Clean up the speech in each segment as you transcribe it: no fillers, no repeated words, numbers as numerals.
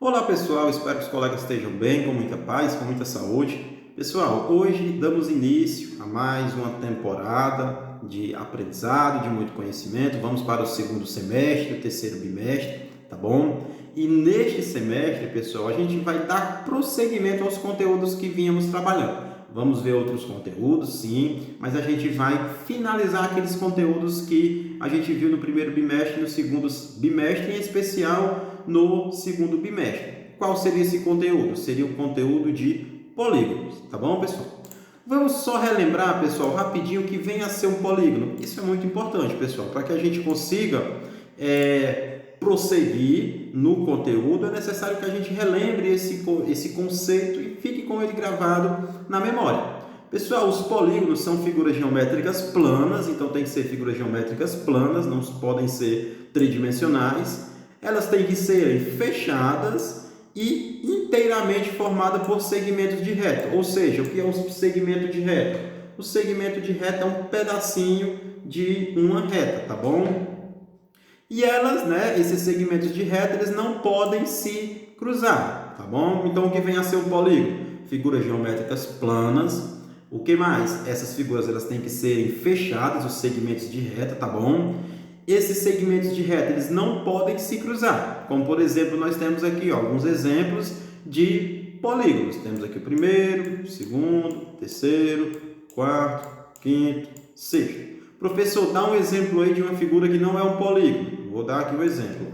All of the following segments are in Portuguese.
Olá pessoal, espero que os colegas estejam bem, com muita paz, com muita saúde. Pessoal, hoje damos início a mais uma temporada de aprendizado, de muito conhecimento. Vamos para o segundo semestre, o terceiro bimestre, tá bom? E neste semestre, pessoal, a gente vai dar prosseguimento aos conteúdos que vínhamos trabalhando. Vamos ver outros conteúdos, sim, mas a gente vai finalizar aqueles conteúdos que a gente viu no primeiro bimestre e no segundo bimestre, em especial no segundo bimestre. Qual seria esse conteúdo? Seria o conteúdo de polígonos, tá bom, pessoal? Vamos só relembrar, pessoal, rapidinho o que vem a ser um polígono. Isso é muito importante, pessoal, para que a gente consiga prosseguir no conteúdo, é necessário que a gente relembre esse conceito e fique com ele gravado na memória. Pessoal, os polígonos são figuras geométricas planas, então tem que ser figuras geométricas planas, não podem ser tridimensionais. Elas têm que serem fechadas e inteiramente formadas por segmentos de reta. Ou seja, o que é um segmento de reta? O segmento de reta é um pedacinho de uma reta, tá bom? E elas, esses segmentos de reta, eles não podem se cruzar, tá bom? Então, o que vem a ser um polígono? Figuras geométricas planas. O que mais? Essas figuras elas têm que serem fechadas, os segmentos de reta, tá bom? Esses segmentos de reta eles não podem se cruzar. Como, por exemplo, nós temos aqui alguns exemplos de polígonos. Temos aqui o primeiro, o segundo, terceiro, quarto, quinto, sexto. Professor, dá um exemplo aí de uma figura que não é um polígono. Vou dar aqui um exemplo.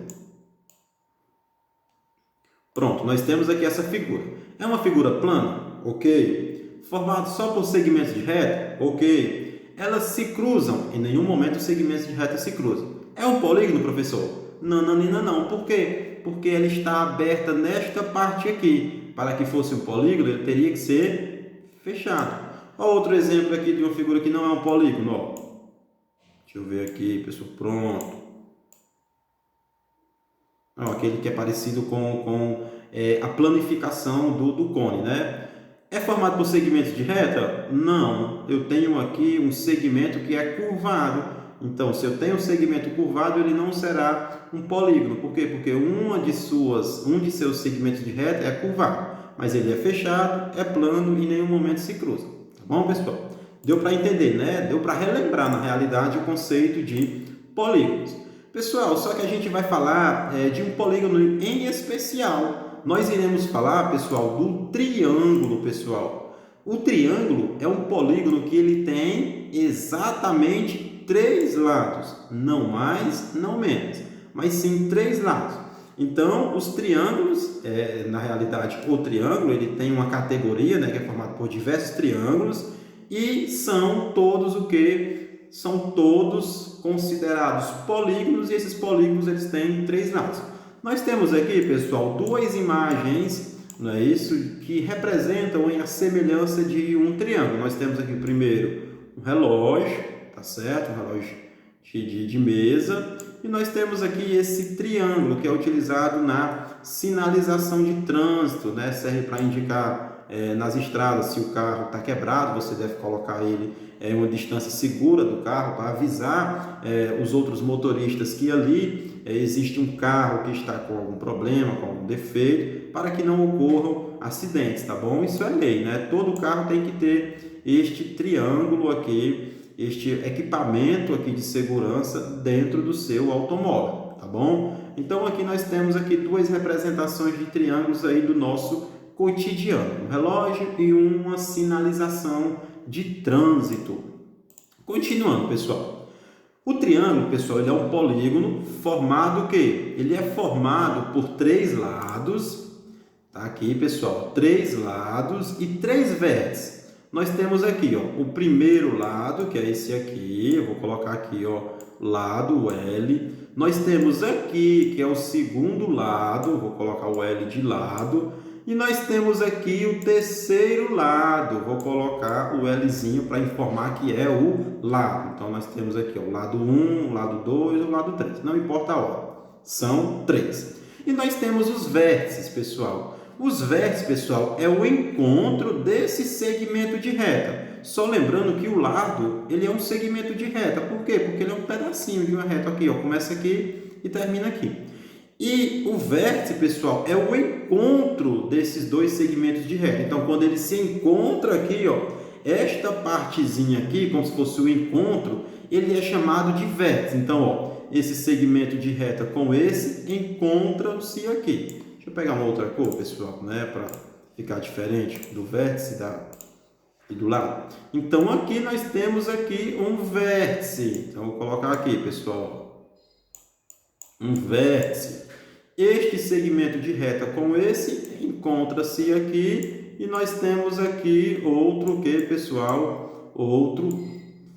Pronto, nós temos aqui essa figura. É uma figura plana? Ok. Formada só por segmentos de reta? Ok. Elas se cruzam. Em nenhum momento os segmentos de reta se cruzam. É um polígono, professor? Não, Nanina, não. Por quê? Porque ela está aberta nesta parte aqui. Para que fosse um polígono, ele teria que ser fechado. Outro exemplo aqui de uma figura que não é um polígono. Ó. Deixa eu ver aqui, pessoal. Pronto. Aquele que é parecido com a planificação do cone, né? É formado por segmentos de reta? Não. Eu tenho aqui um segmento que é curvado. Então, se eu tenho um segmento curvado, ele não será um polígono. Por quê? Porque um de seus segmentos de reta é curvado. Mas ele é fechado, é plano e em nenhum momento se cruza. Tá bom, pessoal? Deu para entender, né? Deu para relembrar, na realidade, o conceito de polígonos. Pessoal, só que a gente vai falar de um polígono em especial. Nós iremos falar, pessoal, do triângulo, pessoal. O triângulo é um polígono que ele tem exatamente 3 lados. Não mais, não menos. Mas sim 3 lados. Então, os triângulos, na realidade, o triângulo, ele tem uma categoria, que é formada por diversos triângulos. E são todos o que? São todos considerados polígonos e esses polígonos eles têm 3 lados. Nós temos aqui, pessoal, 2 imagens, não é isso, que representam a semelhança de um triângulo. Nós temos aqui primeiro um relógio, tá certo? Um relógio de mesa. E nós temos aqui esse triângulo que é utilizado na sinalização de trânsito, né? Serve para indicar nas estradas, se o carro está quebrado, você deve colocar ele em uma distância segura do carro para avisar os outros motoristas que ali existe um carro que está com algum problema, com algum defeito, para que não ocorram acidentes, tá bom? Isso é lei, né? Todo carro tem que ter este triângulo aqui, este equipamento aqui de segurança dentro do seu automóvel, tá bom? Então aqui nós temos aqui 2 representações de triângulos aí do nosso cotidiano, um relógio e uma sinalização de trânsito. Continuando, pessoal. O triângulo, pessoal, ele é um polígono formado o quê? Ele é formado por 3 lados, tá aqui, pessoal, 3 lados e 3 vértices. Nós temos aqui, ó, o primeiro lado, que é esse aqui, eu vou colocar aqui, ó, lado L. Nós temos aqui, que é o segundo lado, vou colocar o L de lado. E nós temos aqui o terceiro lado, vou colocar o Lzinho para informar que é o lado. Então, nós temos aqui ó, o lado 1, o lado 2 e o lado 3. Não importa a ordem, são 3. E nós temos os vértices, pessoal. Os vértices, pessoal, é o encontro desse segmento de reta. Só lembrando que o lado, ele é um segmento de reta. Por quê? Porque ele é um pedacinho de uma reta aqui, ó. Começa aqui e termina aqui. E o vértice, pessoal, é o encontro desses dois segmentos de reta. Então, quando ele se encontra aqui, ó, esta partezinha aqui, como se fosse o encontro, ele é chamado de vértice. Então, ó, esse segmento de reta com esse encontram-se aqui. Deixa eu pegar uma outra cor, pessoal, né, para ficar diferente do vértice e do lado. Então, aqui nós temos aqui um vértice. Então, vou colocar aqui, pessoal, um vértice. Este segmento de reta com esse encontra-se aqui e nós temos aqui outro que, pessoal? Outro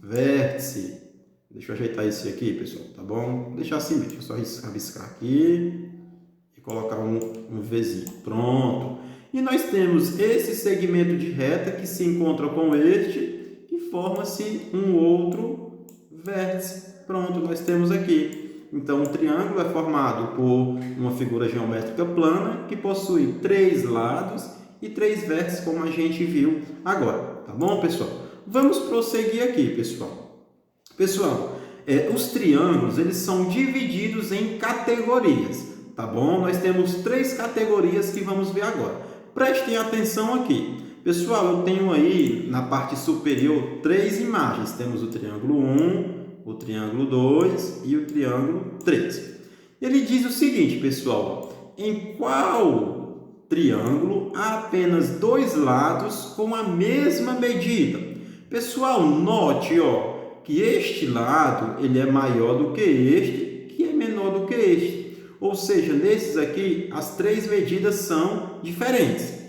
vértice. Deixa eu ajeitar esse aqui, pessoal, tá bom? Vou deixar assim mesmo, só rabiscar aqui e colocar um Vzinho. Pronto. E nós temos esse segmento de reta que se encontra com este e forma-se um outro vértice. Pronto, nós temos aqui. Então, um triângulo é formado por uma figura geométrica plana que possui 3 lados e 3 vértices, como a gente viu agora. Tá bom, pessoal? Vamos prosseguir aqui, pessoal. Pessoal, os triângulos eles são divididos em categorias. Tá bom? Nós temos 3 categorias que vamos ver agora. Prestem atenção aqui. Pessoal, eu tenho aí na parte superior 3 imagens. Temos o triângulo 1, o triângulo 2 e o triângulo 3. Ele diz o seguinte, pessoal, em qual triângulo há apenas 2 lados com a mesma medida? Pessoal, note, ó, que este lado ele é maior do que este, que é menor do que este. Ou seja, nesses aqui, as 3 medidas são diferentes.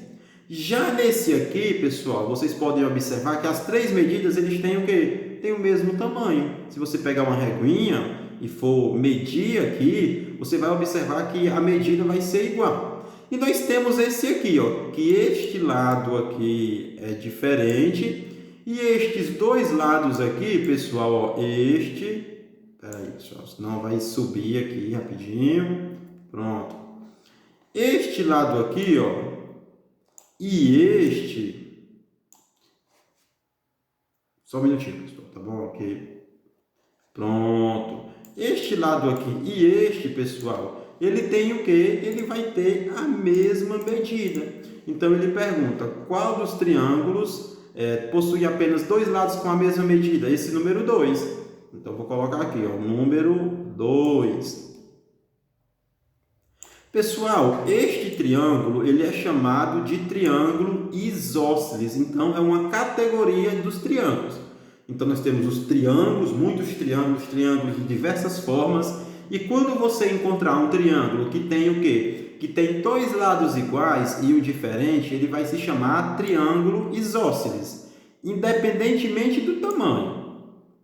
Já nesse aqui, pessoal, vocês podem observar que as 3 medidas eles têm o quê? Tem o mesmo tamanho. Se você pegar uma reguinha e for medir aqui, você vai observar que a medida vai ser igual. E nós temos esse aqui, ó, que este lado aqui é diferente e estes 2 lados aqui, pessoal, ó, peraí, pessoal, senão vai subir aqui rapidinho. Pronto. Este lado aqui, ó, e este... Só um minutinho, pessoal, tá bom? Ok. Pronto. Este lado aqui e este, pessoal, ele tem o quê? Ele vai ter a mesma medida. Então, ele pergunta qual dos triângulos possui apenas 2 lados com a mesma medida? Esse número 2. Então, vou colocar aqui, ó, número 2. Pessoal, este triângulo ele é chamado de triângulo isósceles. Então, é uma categoria dos triângulos. Então, nós temos os triângulos, muitos triângulos de diversas formas. E quando você encontrar um triângulo que tem o quê? Que tem 2 lados iguais e um diferente, ele vai se chamar triângulo isósceles, independentemente do tamanho.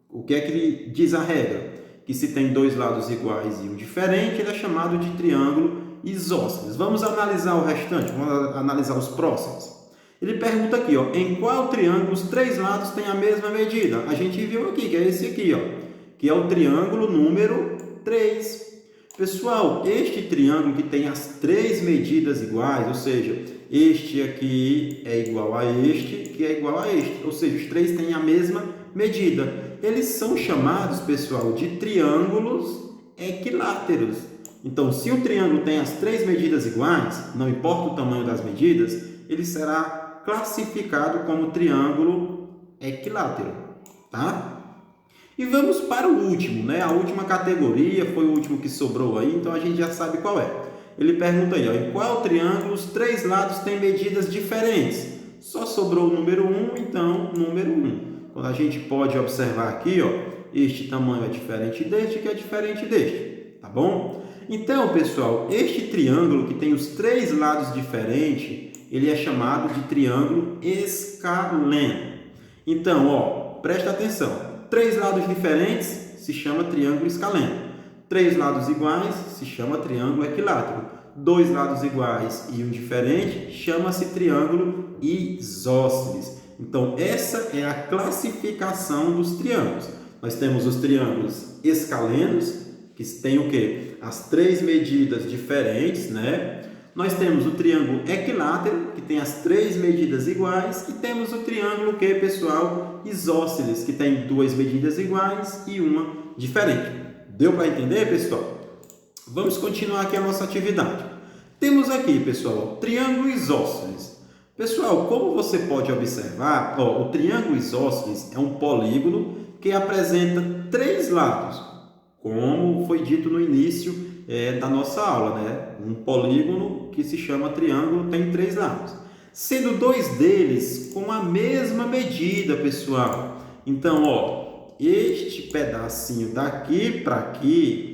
O que é que ele diz a regra? Que se tem 2 lados iguais e um diferente, ele é chamado de triângulo isósceles. Vamos analisar o restante, vamos analisar os próximos. Ele pergunta aqui, ó, em qual triângulo os 3 lados têm a mesma medida? A gente viu aqui, que é esse aqui, ó, que é o triângulo número 3. Pessoal, este triângulo que tem as 3 medidas iguais, ou seja, este aqui é igual a este, que é igual a este, ou seja, os 3 têm a mesma medida. Eles são chamados, pessoal, de triângulos equiláteros. Então, se o triângulo tem as 3 medidas iguais, não importa o tamanho das medidas, ele será classificado como triângulo equilátero, tá? E vamos para o último, né? A última categoria foi o último que sobrou aí, então a gente já sabe qual é. Ele pergunta aí, ó, em qual triângulo os 3 lados têm medidas diferentes? Só sobrou o número 1, então número 1. Quando a gente pode observar aqui, ó, este tamanho é diferente deste, que é diferente deste, tá bom? Então, pessoal, este triângulo que tem os 3 lados diferentes, ele é chamado de triângulo escaleno. Então, ó, presta atenção. 3 lados diferentes se chama triângulo escaleno. 3 lados iguais se chama triângulo equilátero. 2 lados iguais e um diferente chama-se triângulo isósceles. Então, essa é a classificação dos triângulos. Nós temos os triângulos escalenos, que tem o quê? As 3 medidas diferentes, né? Nós temos o triângulo equilátero, que tem as 3 medidas iguais, e temos o triângulo que, pessoal, isósceles, que tem 2 medidas iguais e uma diferente. Deu para entender, pessoal? Vamos continuar aqui a nossa atividade. Temos aqui, pessoal, triângulo isósceles. Pessoal, como você pode observar, o triângulo isósceles é um polígono que apresenta três lados, como foi dito no início da nossa aula, né? Um polígono que se chama triângulo tem três lados, sendo dois deles com a mesma medida, pessoal. Então, este pedacinho daqui para aqui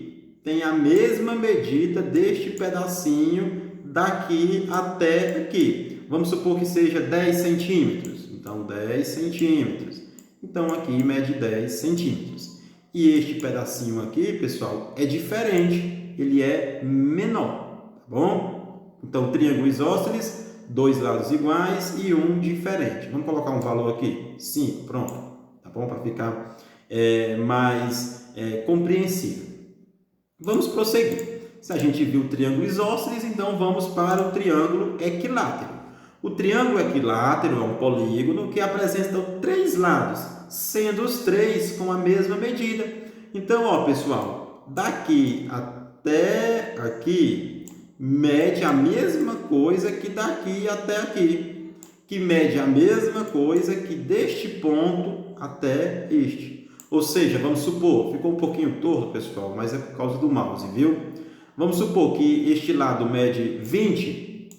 tem a mesma medida deste pedacinho daqui até aqui. Vamos supor que seja 10 centímetros. Então, 10 centímetros. Então, aqui mede 10 centímetros. E este pedacinho aqui, pessoal, é diferente. Ele é menor, tá bom? Então, triângulo isósceles, dois lados iguais e um diferente. Vamos colocar um valor aqui? 5, pronto. Tá bom? Para ficar mais compreensível. Vamos prosseguir. Se a gente viu o triângulo isósceles, então vamos para o triângulo equilátero. O triângulo equilátero é um polígono que apresenta três lados, sendo os três com a mesma medida. Então, pessoal, daqui até aqui, mede a mesma coisa que daqui até aqui, que mede a mesma coisa que deste ponto até este. Ou seja, vamos supor, ficou um pouquinho torto, pessoal, mas é por causa do mouse, viu? Vamos supor que este lado mede 20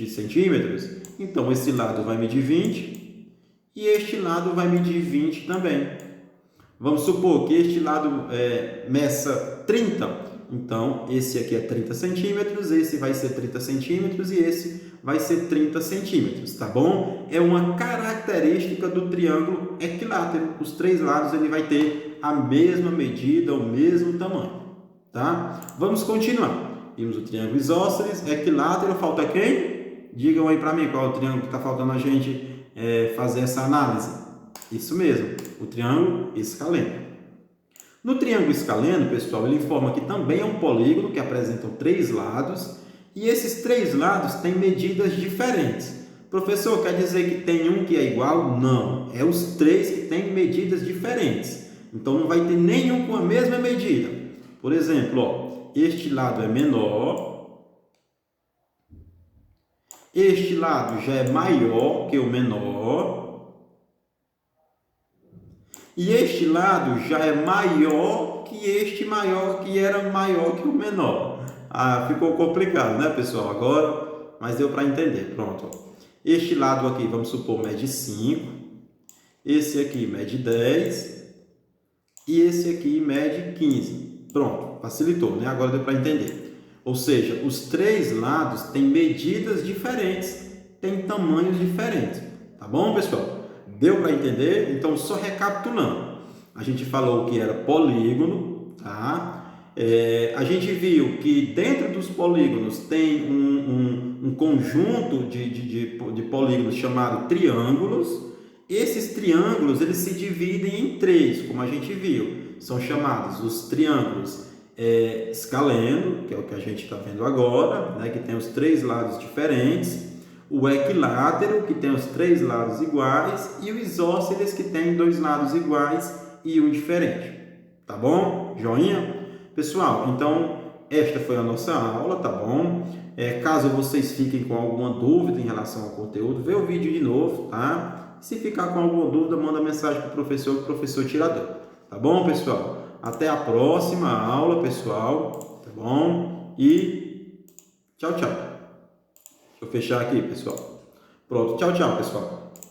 centímetros, então esse lado vai medir 20 e este lado vai medir 20 também. Vamos supor que este lado meça 30, então esse aqui é 30 centímetros, esse vai ser 30 centímetros e esse vai ser 30 centímetros, tá bom? É uma característica do triângulo equilátero. Os três lados ele vai ter a mesma medida, o mesmo tamanho, tá? Vamos continuar. Vimos o triângulo isósceles, equilátero, falta quem? Digam aí para mim qual é o triângulo que está faltando a gente fazer essa análise. Isso mesmo, o triângulo escaleno. No triângulo escaleno, pessoal, ele informa que também é um polígono que apresenta três lados e esses três lados têm medidas diferentes. Professor, quer dizer que tem um que é igual? Não, é os três que têm medidas diferentes. Então, não vai ter nenhum com a mesma medida. Por exemplo, este lado é menor, este lado já é maior que o menor, e este lado já é maior que este maior, que era maior que o menor. Ficou complicado, né, pessoal? Agora, mas deu para entender. Pronto. Este lado aqui, vamos supor, mede 5. Esse aqui mede 10. E esse aqui mede 15. Pronto, facilitou, né? Agora deu para entender. Ou seja, os três lados têm medidas diferentes, têm tamanhos diferentes. Tá bom, pessoal? Deu para entender? Então, só recapitulando. A gente falou que era polígono, tá? A gente viu que dentro dos polígonos tem um conjunto de polígonos chamado triângulos. Esses triângulos eles se dividem em três, como a gente viu. São chamados os triângulos escaleno, que é o que a gente está vendo agora, né? Que tem os três lados diferentes. O equilátero, que tem os três lados iguais, e o isósceles, que tem dois lados iguais e um diferente. Tá bom? Joinha? Pessoal, então, esta foi a nossa aula, tá bom? Caso vocês fiquem com alguma dúvida em relação ao conteúdo, vê o vídeo de novo, tá? Se ficar com alguma dúvida, manda mensagem para o professor tirador. Tá bom, pessoal? Até a próxima aula, pessoal. Tá bom? E tchau, tchau. Deixa eu fechar aqui, pessoal. Pronto. Tchau, tchau, pessoal.